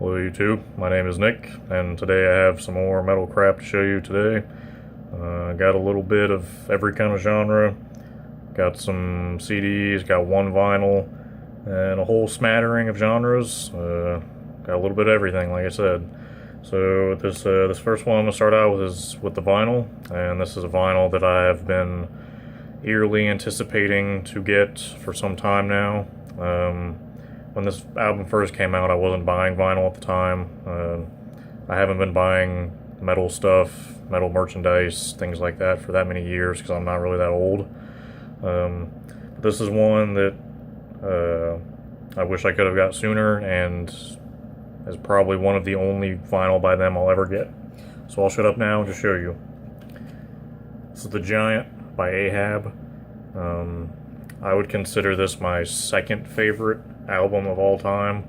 Hello YouTube, my name is Nick, and today I have some more metal crap to show you today. Got a little bit of every kind of genre, got some CDs, got one vinyl, and a whole smattering of genres. Got a little bit of everything, like I said. So this first one I'm going to start out with is with the vinyl, and this is a vinyl that I have been eagerly anticipating to get for some time now. When this album first came out, I wasn't buying vinyl at the time. I haven't been buying metal stuff, metal merchandise, things like that for that many years because I'm not really that old. But this is one that I wish I could have got sooner, and is probably one of the only vinyl by them I'll ever get. So I'll shut up now and just show you. This is The Giant by Ahab. I would consider this my second favorite album of all time,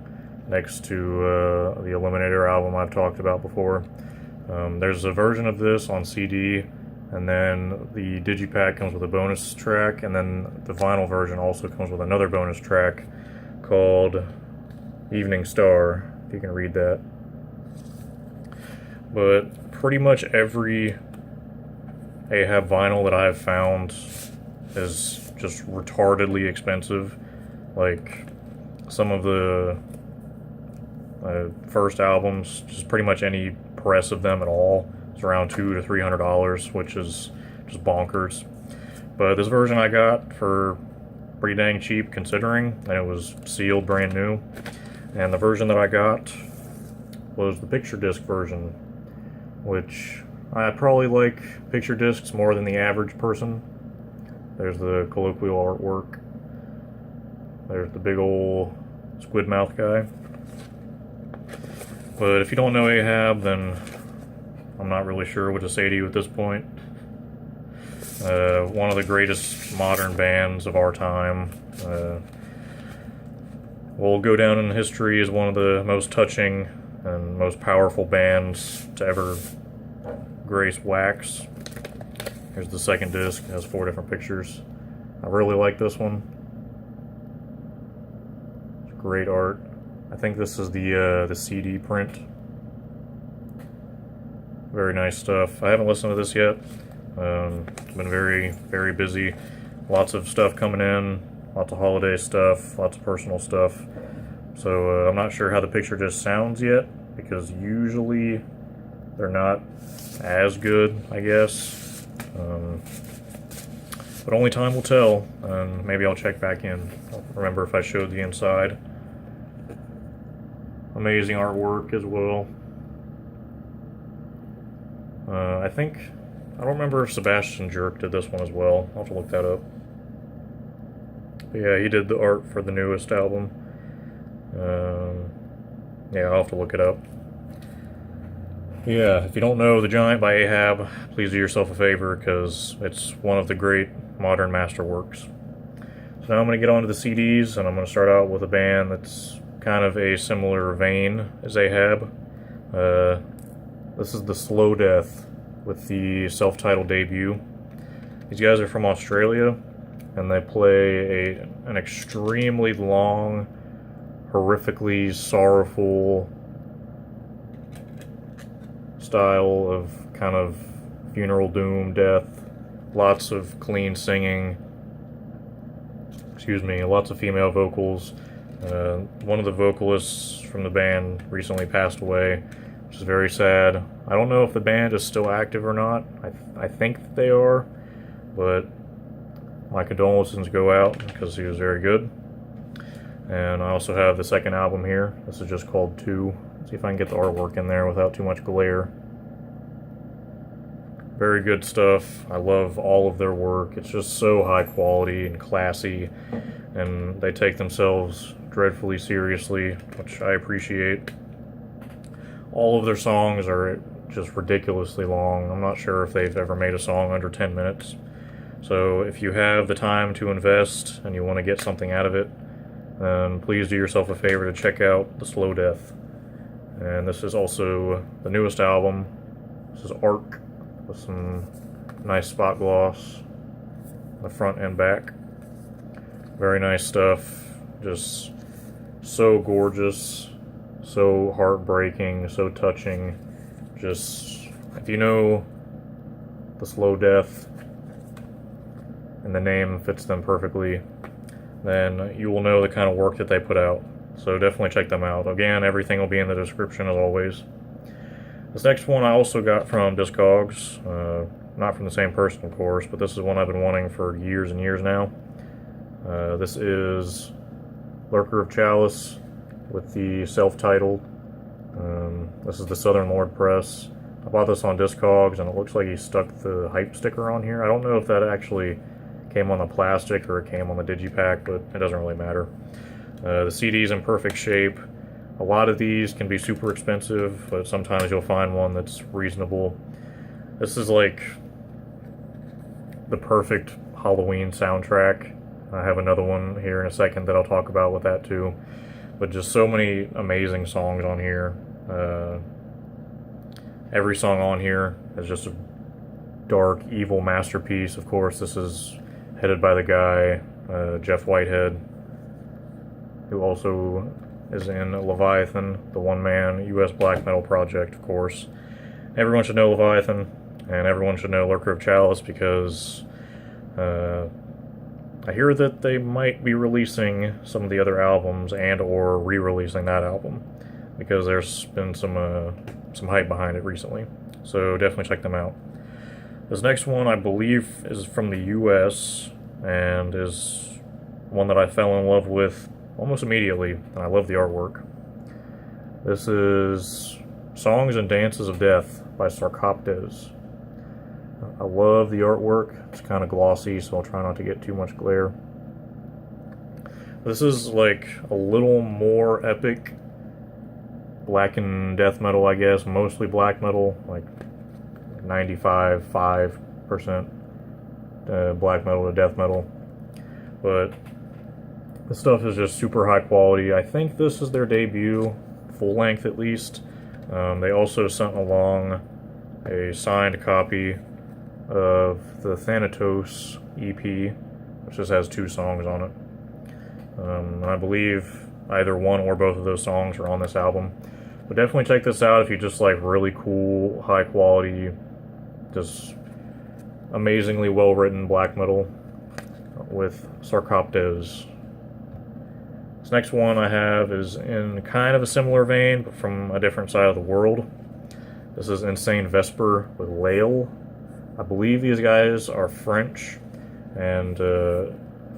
next to the Eliminator album I've talked about before. There's a version of this on CD, and then the digipack comes with a bonus track, and then the vinyl version also comes with another bonus track called Evening Star, if you can read that. But pretty much every Ahab vinyl that I've found is just retardedly expensive. Like, some of the first albums, just pretty much any press of them at all, is around $200 to $300, which is just bonkers. But this version I got for pretty dang cheap considering, and it was sealed brand new. And the version that I got was the picture disc version, which I probably like picture discs more than the average person. There's the colloquial artwork. There's the big old squid mouth guy. But if you don't know Ahab, then I'm not really sure what to say to you at this point. One of the greatest modern bands of our time. Will go down in history as one of the most touching and most powerful bands to ever grace wax. Here's the second disc. It has 4 different pictures. I really like this one. It's great art. I think this is the CD print. Very nice stuff. I haven't listened to this yet. It's been very, very busy. Lots of stuff coming in. Lots of holiday stuff. Lots of personal stuff. So I'm not sure how the picture disc sounds yet, because usually they're not as good, I guess. But only time will tell, and maybe I'll check back in. I'll remember if I showed the inside. Amazing artwork as well. I don't remember if Sebastian Jerk did this one as well. I'll have to look that up. But yeah, he did the art for the newest album. Yeah, I'll have to look it up. Yeah, if you don't know The Giant by Ahab, please do yourself a favor, because it's one of the great modern masterworks. So now I'm going to get onto the CDs, and I'm going to start out with a band that's kind of a similar vein as Ahab. This is the Slow Death with the self-titled debut. These guys are from Australia, and they play an extremely long, horrifically sorrowful style of kind of funeral doom death. Lots of clean singing. Lots of female vocals. One of the vocalists from the band recently passed away, which is very sad. I don't know if the band is still active or not. I think that they are, but my condolences go out because he was very good. And I also have the second album here. This is just called 2. See if I can get the artwork in there without too much glare. Very good stuff. I love all of their work. It's just so high quality and classy, and they take themselves dreadfully seriously, which I appreciate. All of their songs are just ridiculously long. I'm not sure if they've ever made a song under 10 minutes. So if you have the time to invest and you want to get something out of it, then please do yourself a favor to check out The Slow Death. And this is also the newest album. This is Arc, with some nice spot gloss on the front and back. Very nice stuff. Just so gorgeous, So heartbreaking, so touching. Just, if you know the slow death and the name fits them perfectly, then you will know the kind of work that they put out. So definitely check them out. Again, everything will be in the description as always. This next one I also got from Discogs, not from the same person, of course, but this is one I've been wanting for years and years now. This is Lurker of Chalice with the self-titled. This is the Southern Lord Press. I bought this on Discogs, and it looks like he stuck the hype sticker on here. I don't know if that actually came on the plastic or it came on the digipack, but it doesn't really matter. The CD's in perfect shape. A lot of these can be super expensive, but sometimes you'll find one that's reasonable. This is like the perfect Halloween soundtrack. I have another one here in a second that I'll talk about with that too. But just so many amazing songs on here. Every song on here is just a dark, evil masterpiece. Of course, this is headed by the guy, Jeff Whitehead, who also is in Leviathan, the one-man US black metal project, of course. Everyone should know Leviathan, and everyone should know Lurker of Chalice, because I hear that they might be releasing some of the other albums and or re-releasing that album, because there's been some hype behind it recently. So definitely check them out. This next one, I believe, is from the US, and is one that I fell in love with almost immediately, and I love the artwork. This is Songs and Dances of Death by Sarcoptes. I love the artwork. It's kind of glossy, so I'll try not to get too much glare. This is like a little more epic black and death metal, I guess. Mostly black metal, like 95.5% black metal to death metal. But this stuff is just super high quality. I think this is their debut, full length at least. They also sent along a signed copy of the Thanatos EP, which just has 2 songs on it. And I believe either one or both of those songs are on this album. But definitely check this out if you just like really cool, high quality, just amazingly well written black metal with Sarcoptes. This next one I have is in kind of a similar vein, but from a different side of the world. This is Insane Vesper with Lael. I believe these guys are French, and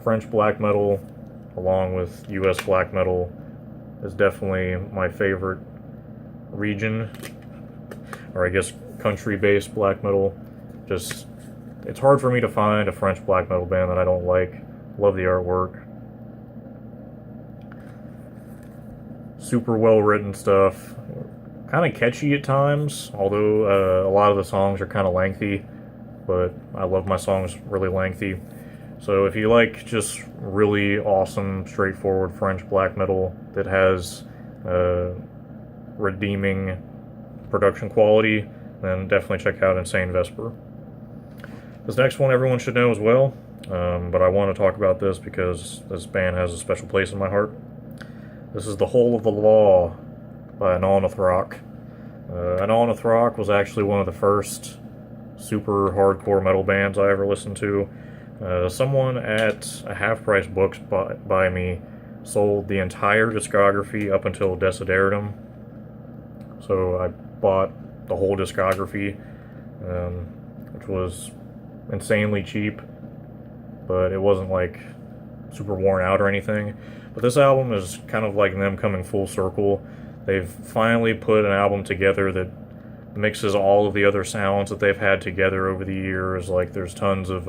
French black metal, along with US black metal, is definitely my favorite region, or I guess country-based black metal. Just, it's hard for me to find a French black metal band that I don't like. Love the artwork. Super well-written stuff. Kind of catchy at times, although a lot of the songs are kind of lengthy, but I love my songs really lengthy. So if you like just really awesome, straightforward French black metal that has redeeming production quality, then definitely check out Insane Vesper. This next one everyone should know as well, but I want to talk about this because this band has a special place in my heart. This is The Whole of the Law by Anonithrock. Anonithrock was actually one of the first super hardcore metal bands I ever listened to. Someone at a half-price books by me sold the entire discography up until Desideratum. So I bought the whole discography, which was insanely cheap, but it wasn't like super worn out or anything. But this album is kind of like them coming full circle. They've finally put an album together that mixes all of the other sounds that they've had together over the years. Like, there's tons of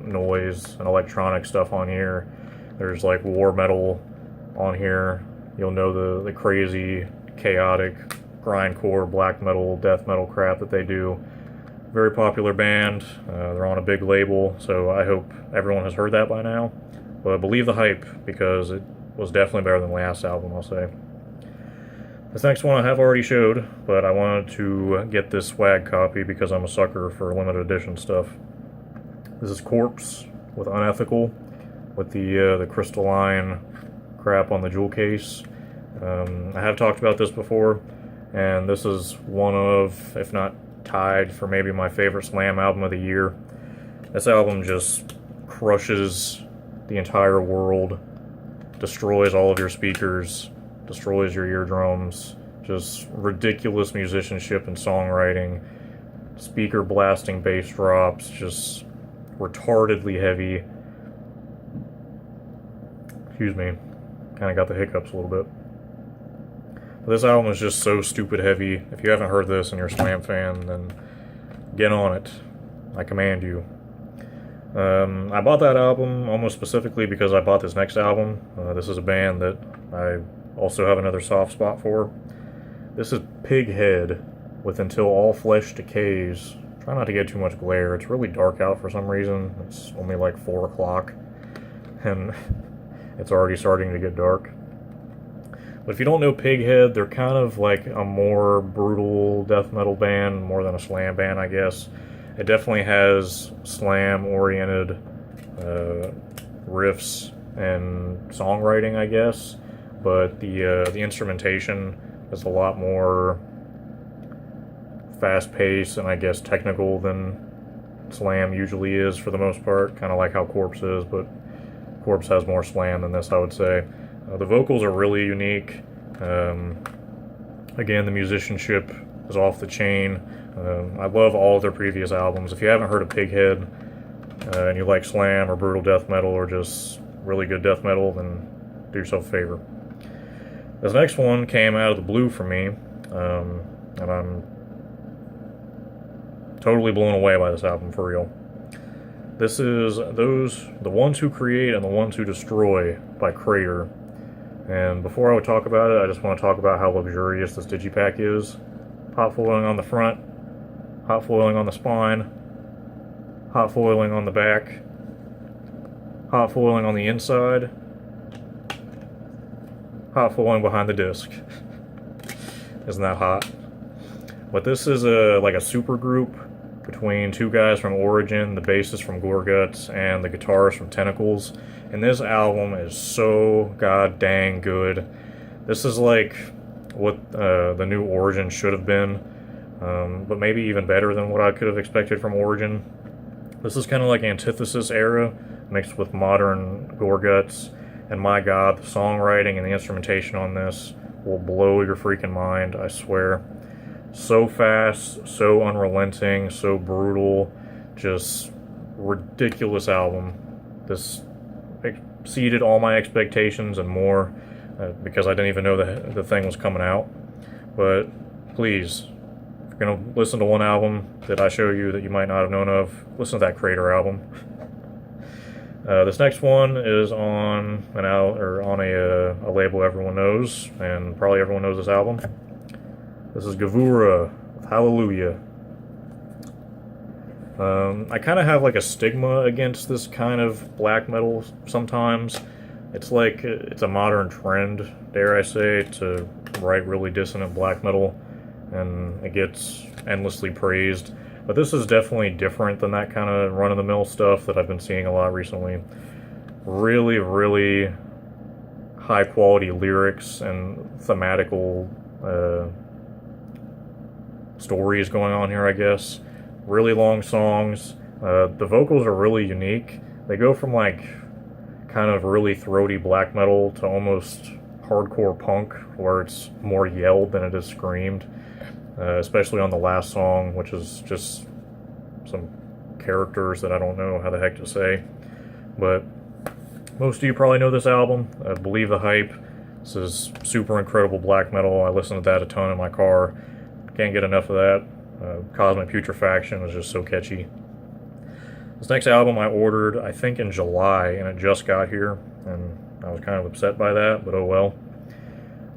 noise and electronic stuff on here. There's like war metal on here. You'll know the crazy, chaotic, grindcore, black metal, death metal crap that they do. Very popular band. They're on a big label, so I hope everyone has heard that by now. But believe the hype, because it was definitely better than the last album, I'll say. This next one I have already showed, but I wanted to get this swag copy because I'm a sucker for limited edition stuff. This is Corpse with Unethical, with the crystalline crap on the jewel case. I have talked about this before, and this is one of, if not tied for maybe my favorite Slam album of the year. This album just crushes the entire world, destroys all of your speakers, destroys your eardrums, just ridiculous musicianship and songwriting, speaker blasting bass drops, just retardedly heavy. Excuse me, kind of got the hiccups a little bit. But this album is just so stupid heavy. If you haven't heard this and you're a Slam fan, then get on it. I command you. I bought that album almost specifically because I bought this next album. This is a band that I also have another soft spot for. This is Pighead with Until All Flesh Decays. Try not to get too much glare. It's really dark out for some reason. It's only like 4 o'clock, and it's already starting to get dark. But if you don't know Pighead, they're kind of like a more brutal death metal band, more than a Slam band, I guess. It definitely has Slam-oriented riffs and songwriting, I guess, but the instrumentation is a lot more fast-paced and I guess technical than Slam usually is for the most part, kind of like how Corpse is, but Corpse has more Slam than this, I would say. The vocals are really unique. Again, the musicianship is off the chain. I love all of their previous albums. If you haven't heard of Pighead and you like Slam or brutal death metal or just really good death metal, then do yourself a favor. This next one came out of the blue for me, and I'm totally blown away by this album, for real. This is The Ones Who Create and the Ones Who Destroy by Crater. And before I would talk about it, I just want to talk about how luxurious this digipack is. Hot foiling on the front, hot foiling on the spine, hot foiling on the back, hot foiling on the inside, hot foiling behind the disc. Isn't that hot? But this is like a super group between two guys from Origin, the bassist from Gorguts, and the guitarist from Tentacles. And this album is so god dang good. This is like what the new Origin should have been, but maybe even better than what I could have expected from Origin. This is kind of like Antithesis era mixed with modern Gorguts, and my god, the songwriting and the instrumentation on this will blow your freaking mind, I swear. So fast, so unrelenting, so brutal, just ridiculous album. This exceeded all my expectations and more, because I didn't even know the thing was coming out. But please, if you're going to listen to one album that I show you that you might not have known of, listen to that Crater album. This next one is on a label everyone knows, and probably everyone knows this album. This is Gavura with Hallelujah. I kind of have like a stigma against this kind of black metal sometimes. It's like, it's a modern trend, dare I say, to write really dissonant black metal, and it gets endlessly praised. But this is definitely different than that kind of run-of-the-mill stuff that I've been seeing a lot recently. Really, really high-quality lyrics and thematical stories going on here, I guess. Really long songs. The vocals are really unique. They go from like kind of really throaty black metal to almost hardcore punk, where it's more yelled than it is screamed. Especially on the last song, which is just some characters that I don't know how the heck to say. But most of you probably know this album. Believe the Hype. This is super incredible black metal. I listen to that a ton in my car. Can't get enough of that. Cosmic Putrefaction was just so catchy. This next album I ordered, I think in July, and it just got here, and I was kind of upset by that, but oh well.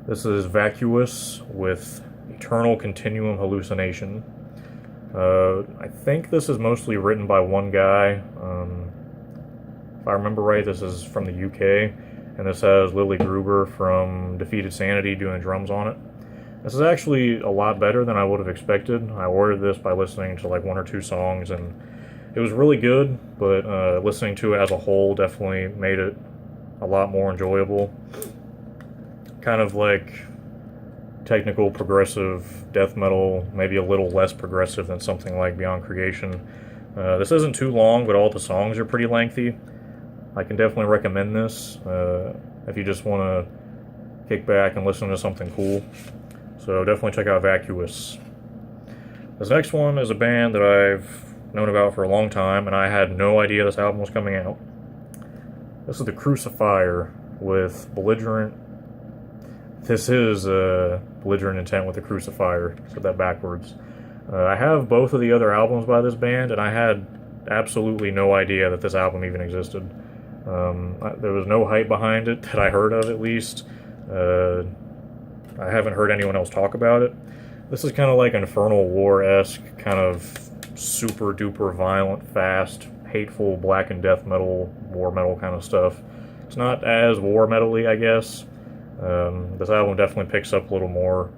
This is Vacuous with Eternal Continuum Hallucination. I think this is mostly written by one guy. If I remember right, this is from the UK, and this has Lily Gruber from Defeated Sanity doing drums on it. This is actually a lot better than I would have expected. I ordered this by listening to like 1 or 2 songs, and it was really good, but listening to it as a whole definitely made it a lot more enjoyable. kind of like technical progressive death metal, maybe a little less progressive than something like Beyond Creation. This isn't too long, but all the songs are pretty lengthy. I can definitely recommend this if you just want to kick back and listen to something cool. So definitely check out Vacuous. This next one is a band that I've known about for a long time, and I had no idea this album was coming out. This is the Crucifier with Belligerent. This is Belligerent Intent with the Crucifier. Said that backwards. I have both of the other albums by this band, and I had absolutely no idea that this album even existed. There was no hype behind it that I heard of, at least. I haven't heard anyone else talk about it. This is kind of like Infernal War-esque, kind of super duper violent, fast, hateful black and death metal, war metal kind of stuff. It's not as war metal-y, I guess. This album definitely picks up a little more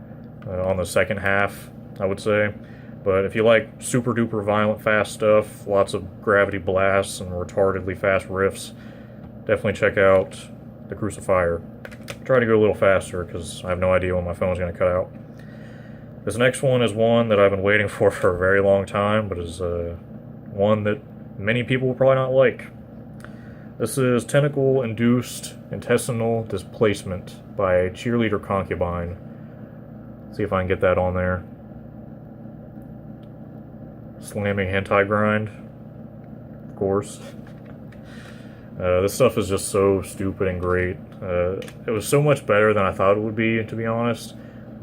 on the second half, I would say. But if you like super duper violent, fast stuff, lots of gravity blasts and retardedly fast riffs, definitely check out the Crucifier. Try to go a little faster because I have no idea when my phone's going to cut out. This next one is one that I've been waiting for a very long time, but is one that many people will probably not like. This is Tentacle-Induced Intestinal Displacement by Cheerleader Concubine. See if I can get that on there. Slamming hentai grind, of course. This stuff is just so stupid and great. It was so much better than I thought it would be, to be honest.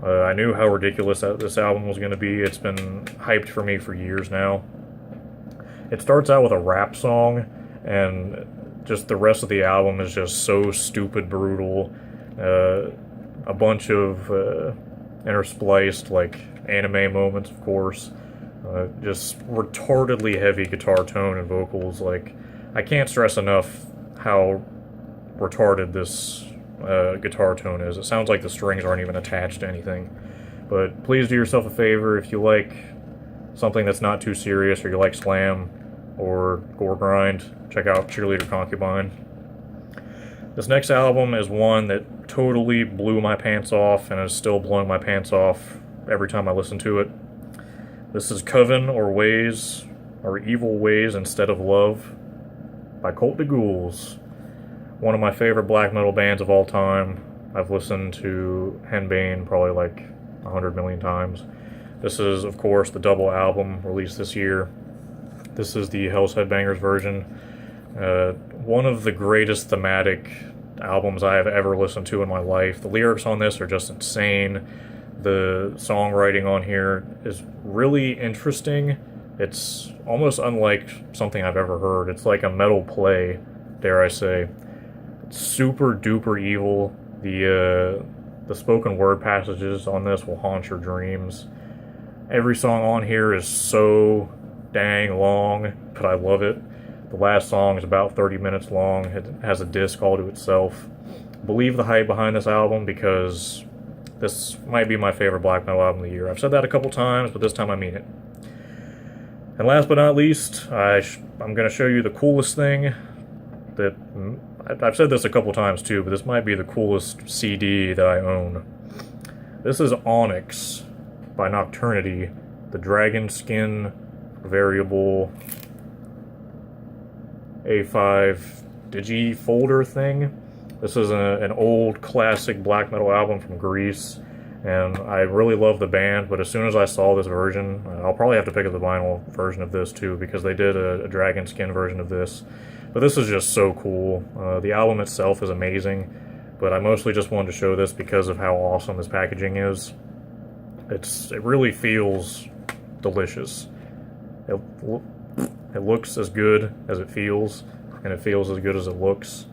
I knew how ridiculous this album was going to be. It's been hyped for me for years now. It starts out with a rap song, and just the rest of the album is just so stupid brutal. A bunch of interspliced, like, anime moments, of course. Just retardedly heavy guitar tone and vocals. Like, I can't stress enough how retarded this guitar tone is. It sounds like the strings aren't even attached to anything. But please do yourself a favor if you like something that's not too serious, or you like slam or gore grind, check out Cheerleader Concubine. This next album is one that totally blew my pants off and is still blowing my pants off every time I listen to it. This is Coven or Ways, or Evil Ways Instead of Love by Cult de Ghouls. One of my favorite black metal bands of all time. I've listened to Henbane probably like 100 million times. This is, of course, the double album released this year. This is the Hell's Headbangers version. One of the greatest thematic albums I have ever listened to in my life. The lyrics on this are just insane. The songwriting on here is really interesting. It's almost unlike something I've ever heard. It's like a metal play, dare I say. It's super duper evil. The spoken word passages on this will haunt your dreams. Every song on here is so dang long, but I love it. The last song is about 30 minutes long. It has a disc all to itself. Believe the hype behind this album, because this might be my favorite black metal album of the year. I've said that a couple times, but this time I mean it. And last but not least, I'm going to show you the coolest thing that... I've said this a couple times too, but this might be the coolest CD that I own. This is Onyx by Nocturnity, the dragon skin variable A5 digi folder thing. This is an old classic black metal album from Greece, and I really love the band, but as soon as I saw this version, I'll probably have to pick up the vinyl version of this too, because they did a dragon skin version of this. But this is just so cool. The album itself is amazing, but I mostly just wanted to show this because of how awesome this packaging is. It really feels delicious. It looks as good as it feels, and it feels as good as it looks.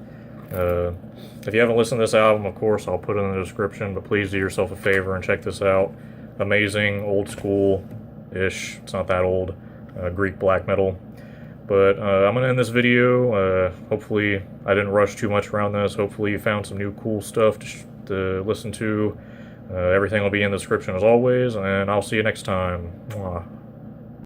If you haven't listened to this album, of course, I'll put it in the description, but please do yourself a favor and check this out. Amazing, old school-ish, it's not that old, Greek black metal. But I'm going to end this video. Hopefully I didn't rush too much around this. Hopefully you found some new cool stuff to listen to. Everything will be in the description as always, and I'll see you next time. Mwah.